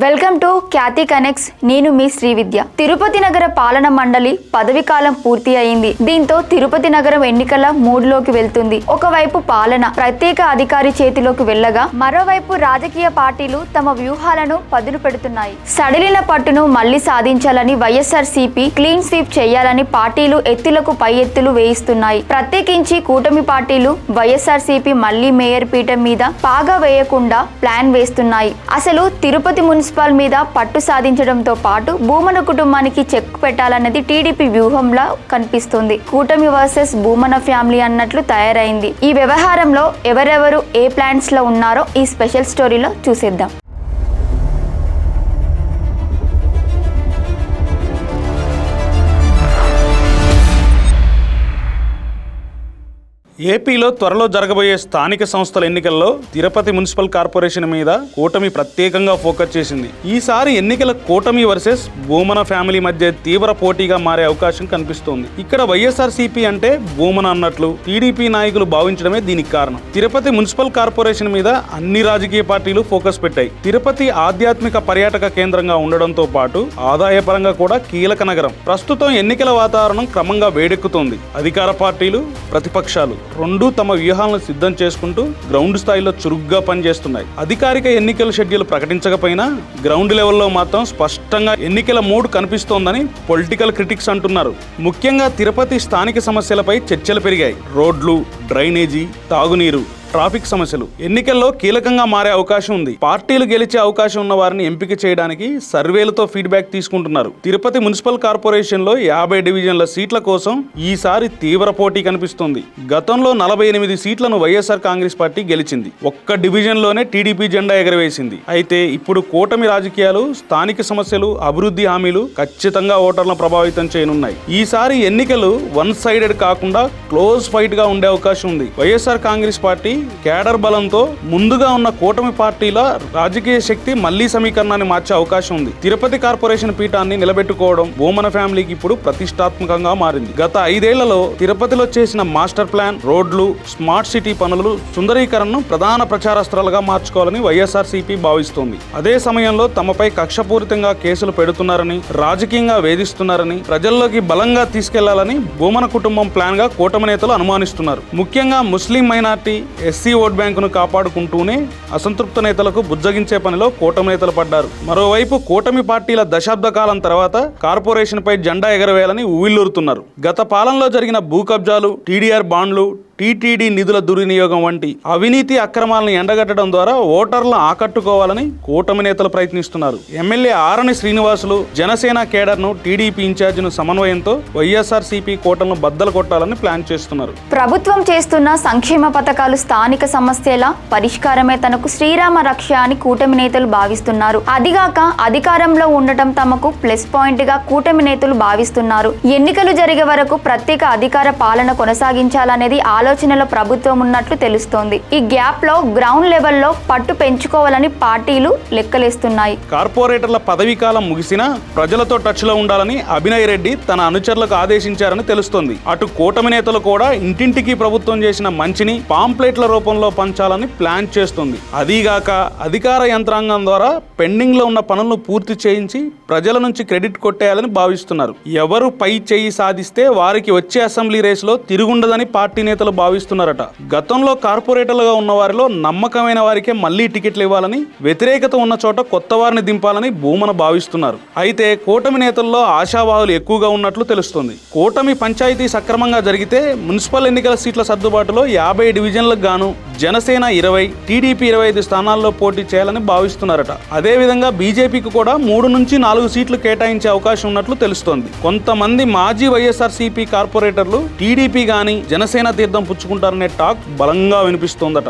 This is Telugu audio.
Welcome to Khyati connects. నేను మీ శ్రీవిద్య. తిరుపతి నగర పాలన మండలి పదవి కాలం పూర్తి అయింది. దీంతో తిరుపతి నగరం ఎన్నికల మూడ్లోకి వెళ్తుంది. ఒకవైపు పాలన ప్రత్యేక అధికారి చేతిలోకి వెళ్ళగా, మరోవైపు రాజకీయ పార్టీలు తమ వ్యూహాలను పదును పెడుతున్నాయి. సడలిన పట్టును మళ్లీ సాధించాలని వైఎస్ఆర్సీపీ క్లీన్ స్వీప్ చేయాలని పార్టీలు ఎత్తులకు పై ఎత్తులు వేయిస్తున్నాయి. ప్రత్యేకించి కూటమి పార్టీలు వైఎస్ఆర్సీపీ మళ్లీ మేయర్ పీఠం మీద పాగా వేయకుండా ప్లాన్ వేస్తున్నాయి. అసలు తిరుపతి మున్సిపల్ మీద పట్టు సాధించడంతో పాటు భూమన కుటుంబానికి చెక్ పెట్టాలన్నది టీడీపీ వ్యూహంలా కనిపిస్తుంది. కూటమి వర్సెస్ భూమన ఫ్యామిలీ అన్నట్లు తయారైంది. ఈ వ్యవహారంలో ఎవరెవరు ఏ ప్లాన్స్ లో ఉన్నారో ఈ స్పెషల్ స్టోరీలో చూసేద్దాం. ఏపీలో త్వరలో జరగబోయే స్థానిక సంస్థల ఎన్నికల్లో తిరుపతి మున్సిపల్ కార్పొరేషన్ మీద కూటమి ప్రత్యేకంగా ఫోకస్ చేసింది. ఈసారి ఎన్నికల కూటమి వర్సెస్ భూమన ఫ్యామిలీ మధ్య తీవ్ర పోటీగా మారే అవకాశం కనిపిస్తోంది. ఇక్కడ వైఎస్ఆర్సీపీ అంటే భూమన అన్నట్లు టీడీపీ నాయకులు భావించడమే దీనికి కారణం. తిరుపతి మున్సిపల్ కార్పొరేషన్ మీద అన్ని రాజకీయ పార్టీలు ఫోకస్ పెట్టాయి. తిరుపతి ఆధ్యాత్మిక పర్యాటక కేంద్రంగా ఉండడంతో పాటు ఆదాయపరంగా కూడా కీలక నగరం. ప్రస్తుతం ఎన్నికల వాతావరణం క్రమంగా వేడెక్కుతోంది. అధికార పార్టీలు, ప్రతిపక్షాలు రెండూ తమ వ్యూహాలను సిద్ధం చేసుకుంటూ గ్రౌండ్ స్థాయిలో చురుగ్గా పనిచేస్తున్నాయి. అధికారిక ఎన్నికల షెడ్యూల్ ప్రకటించకపోయినా గ్రౌండ్ లెవెల్లో మాత్రం స్పష్టంగా ఎన్నికల మూడ్ కనిపిస్తోందని పొలిటికల్ క్రిటిక్స్ అంటున్నారు. ముఖ్యంగా తిరుపతి స్థానిక సమస్యలపై చర్చలు పెరిగాయి. రోడ్లు, డ్రైనేజీ, తాగునీరు, ట్రాఫిక్ సమస్యలు ఎన్నికల్లో కీలకంగా మారే అవకాశం ఉంది. పార్టీలు గెలిచే అవకాశం ఉన్న వారిని ఎంపిక చేయడానికి సర్వేలతో ఫీడ్బ్యాక్ తీసుకుంటున్నారు. తిరుపతి మున్సిపల్ కార్పొరేషన్ లో 50 డివిజన్ల సీట్ల కోసం ఈసారి తీవ్ర పోటీ కనిపిస్తుంది. గతంలో 48 సీట్లను వైఎస్ఆర్ కాంగ్రెస్ పార్టీ గెలిచింది. ఒక్క డివిజన్ లోనే టీడీపీ జెండా ఎగరవేసింది. అయితే ఇప్పుడు కూటమి రాజకీయాలు, స్థానిక సమస్యలు, అభివృద్ధి హామీలు ఖచ్చితంగా ఓటర్లను ప్రభావితం చేయనున్నాయి. ఈసారి ఎన్నికలు వన్ సైడెడ్ కాకుండా క్లోజ్ ఫైట్ గా ఉండే అవకాశం ఉంది. వైఎస్ఆర్ కాంగ్రెస్ పార్టీ కేడర్ బలంతో ముందుగా ఉన్న కూటమి పార్టీల రాజకీయ శక్తి మళ్లీ సమీకరణాన్ని మార్చే అవకాశం ఉంది. తిరుపతి కార్పొరేషన్ పీఠాన్ని నిలబెట్టుకోవడం భూమన ఫ్యామిలీకి ఇప్పుడు ప్రతిష్టాత్మకంగా మారింది. గత 5 ఏళ్లలో తిరుపతిలో చేసిన మాస్టర్ ప్లాన్, రోడ్లు, స్మార్ట్ సిటీ పనులు, సుందరీకరణను ప్రధాన ప్రచారాస్త్రాలుగా మార్చుకోవాలని వైఎస్ఆర్సీపీ భావిస్తోంది. అదే సమయంలో తమపై కక్షపూరితంగా కేసులు పెడుతున్నారని, రాజకీయంగా వేధిస్తున్నారని ప్రజల్లోకి బలంగా తీసుకెళ్లాలని భూమన కుటుంబం ప్లాన్ గా కూటమి నేతలు అనుమానిస్తున్నారు. ముఖ్యంగా ముస్లిం మైనార్టీ, ఎస్సీ ఓట్ బ్యాంకును కాపాడుకుంటూనే అసంతృప్త నేతలకు బుజ్జగించే పనిలో కూటమి నేతలు పడ్డారు. మరోవైపు కూటమి పార్టీల దశాబ్ద కాలం తర్వాత కార్పొరేషన్ పై జెండా ఎగరవేయాలని ఉవ్విళ్లూరుతున్నారు. గత పాలనలో జరిగిన భూ కబ్జాలు, టీడీఆర్ బాండ్లు, టీటీడీ నిధుల దుర్వినియోగం వంటి అవినీతి అక్రమాలను ఎండగట్టడం ద్వారా ఓటర్లను ఆకట్టుకోవాలని కూటమి నేతలు ప్రయత్నిస్తున్నారు. ఎమ్మెల్యే ఆరణి శ్రీనివాసులు జనసేన కేడర్ను, టీడీపీ ఇన్ఛార్జిను సమన్వయంతో వైఎస్ఆర్సీపీ కోటలను బద్దలు కొట్టాలని ప్లాన్ చేస్తున్నారు. ప్రభుత్వం చేస్తున్న సంక్షేమ పథకాలు స్థానిక సమస్యల పరిష్కారమే తనకు శ్రీరామ రక్ష అని కూటమి నేతలు భావిస్తున్నారు. అదిగాక అధికారంలో ఉండటం తమకు ప్లస్ పాయింట్ గా కూటమి నేతలు భావిస్తున్నారు. ఎన్నికలు జరిగే వరకు ప్రత్యేక అధికార పాలన కొనసాగించాలనేది ఆలోచనలో ప్రభుత్వం ఉన్నట్లు తెలుస్తోంది. ఈ గ్యాప్ లో గ్రౌండ్ లెవెల్లో పట్టు పెంచుకోవాలని పార్టీలు లెక్కలేస్తున్నాయి. కార్పొరేటర్ల పదవీ కాలం ముగిసినా ప్రజలతో టచ్ లో ఉండాలని అభినయ్ రెడ్డి తన అనుచరులకు ఆదేశించారని తెలుస్తోంది. అటు కూటమి నేతలు కూడా ఇంటింటికి ప్రభుత్వం చేసిన మంచిని పాంప్లెట్ల రూపంలో పంచాలని ప్లాన్ చేస్తుంది. అదీగాక అధికార యంత్రాంగం ద్వారా పెండింగ్ లో ఉన్న పనులను పూర్తి చేయించి ప్రజల నుంచి క్రెడిట్ కొట్టేయాలని భావిస్తున్నారు. ఎవరు పై చేయి సాధిస్తే వారికి వచ్చే అసెంబ్లీ రేసులో తిరుగుండదని పార్టీ నేతలు భావిస్తున్నారట. గతంలో కార్పొరేటర్లుగా ఉన్న వారిలో నమ్మకమైన వారికే మళ్లీ టికెట్లు ఇవ్వాలని, వ్యతిరేకత ఉన్న చోట కొత్త వారిని దింపాలని భూమన భావిస్తున్నారు. అయితే కూటమి నేతల్లో ఆశావాహులు ఎక్కువగా ఉన్నట్లు తెలుస్తుంది. కూటమి పంచాయతీ సక్రమంగా జరిగితే మున్సిపల్ ఎన్నికల సీట్ల సర్దుబాటులో 50 డివిజన్లకు గాను జనసేన 20, టీడీపీ 25 స్థానాల్లో పోటీ చేయాలని భావిస్తున్నారట. అదేవిధంగా బీజేపీకి కూడా 3 నుంచి 4 సీట్లు కేటాయించే అవకాశం ఉన్నట్లు తెలుస్తోంది. కొంతమంది మాజీ వైఎస్ఆర్సీపీ కార్పొరేటర్లు టీడీపీ గాని జనసేన తీర్థం పుచ్చుకుంటారనే టాక్ బలంగా వినిపిస్తోందట.